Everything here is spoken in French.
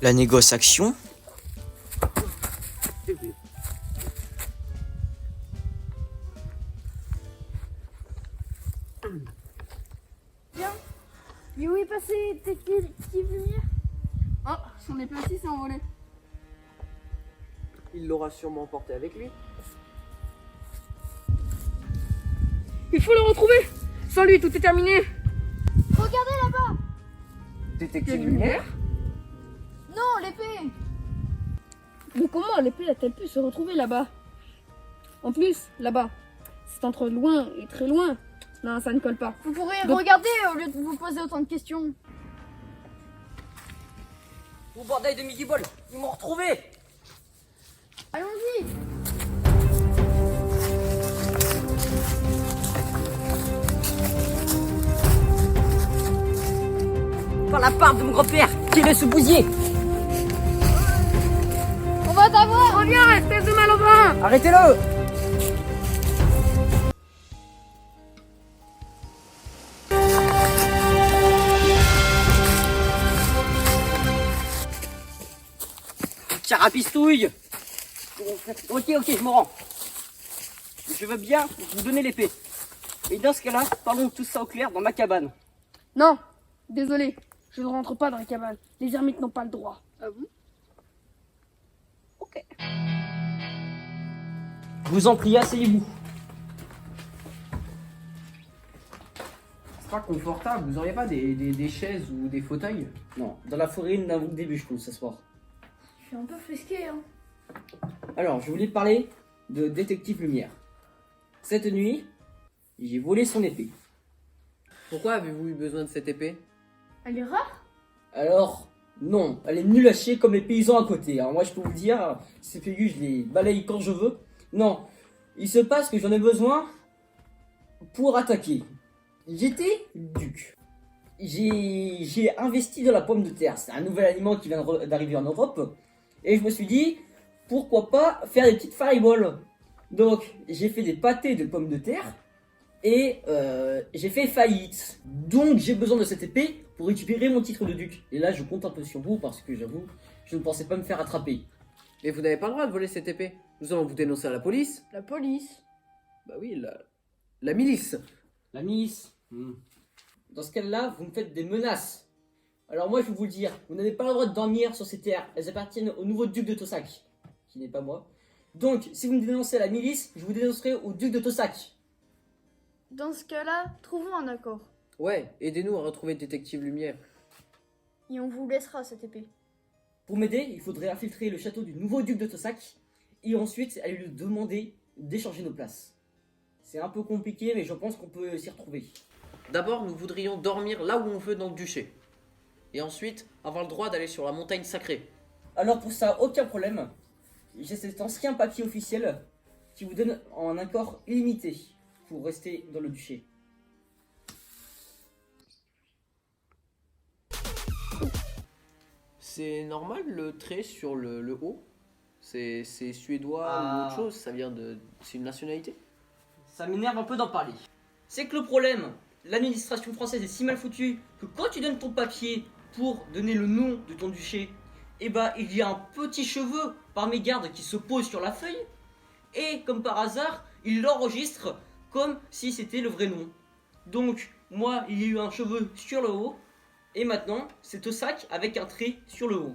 La négociation. Bien. Mais où est passé Détective Lumière? Oh, son épée aussi s'est envolée. Il l'aura sûrement emporté avec lui. Il faut le retrouver. Sans lui, tout est terminé. Regardez là-bas. Détective Lumière? Non, l'épée. Mais comment l'épée a-t-elle pu se retrouver là-bas? En plus, là-bas, c'est entre loin et très loin. Non, ça ne colle pas. Vous pourriez Donc- regarder au lieu de vous poser autant de questions. Au bordel de Midi Ball, ils m'ont retrouvé. Allons-y. Par la part de mon grand-père, qui est ce bousier. On va t'avoir. Reviens, espèce de malogrin. Arrêtez-le. Carapistouille. Ok, je me rends. Je veux bien vous donner l'épée. Et dans ce cas-là, parlons tout ça au clair dans ma cabane. Non, désolé, je ne rentre pas dans les cabanes. Les ermites n'ont pas le droit. Ah bon? Ok. Je vous en prie, asseyez-vous. C'est pas confortable, vous auriez pas des chaises ou des fauteuils? Non, dans la forêt, nous n'avons que des bûches pour s'asseoir. Je suis un peu frisqué, hein. Alors, je voulais parler de Détective Lumière. Cette nuit, j'ai volé son épée. Pourquoi avez-vous eu besoin de cette épée? Elle est rare. Alors, non, elle est nulle à chier comme les paysans à côté. Alors moi, je peux vous dire, ces figures, je les balaye quand je veux. Non, il se passe que j'en ai besoin pour attaquer. J'étais duc. J'ai investi dans la pomme de terre. C'est un nouvel aliment qui vient d'arriver en Europe. Et je me suis dit, pourquoi pas faire des petites fireballs. Donc, j'ai fait des pâtés de pommes de terre. Et j'ai fait faillite. Donc j'ai besoin de cette épée pour récupérer mon titre de duc. Et là je compte un peu sur vous parce que j'avoue, je ne pensais pas me faire attraper. Mais vous n'avez pas le droit de voler cette épée. Nous allons vous dénoncer à la police. La police. Bah oui, la milice. La milice. Dans ce cas-là, vous me faites des menaces. Alors moi je vais vous le dire, vous n'avez pas le droit de dormir sur ces terres. Elles appartiennent au nouveau duc de Tossac, qui n'est pas moi. Donc si vous me dénoncez à la milice, je vous dénoncerai au duc de Tossac. Dans ce cas-là, trouvons un accord. Ouais, aidez-nous à retrouver Détective Lumière. Et on vous laissera cette épée. Pour m'aider, il faudrait infiltrer le château du nouveau duc de Tossac et ensuite aller lui demander d'échanger nos places. C'est un peu compliqué, mais je pense qu'on peut s'y retrouver. D'abord, nous voudrions dormir là où on veut dans le duché. Et ensuite, avoir le droit d'aller sur la montagne sacrée. Alors pour ça, aucun problème. J'ai cet ancien papier officiel qui vous donne un accord illimité pour rester dans le duché. C'est normal le trait sur le haut? C'est suédois Ah. ou autre chose? Ça vient de... C'est une nationalité? Ça m'énerve un peu d'en parler. C'est que le problème, l'administration française est si mal foutue que quand tu donnes ton papier pour donner le nom de ton duché, eh ben il y a un petit cheveu par mégarde qui se pose sur la feuille et comme par hasard, il l'enregistre comme si c'était le vrai nom. Donc moi, il y a eu un cheveu sur le haut et maintenant, c'est Tossac avec un trait sur le haut.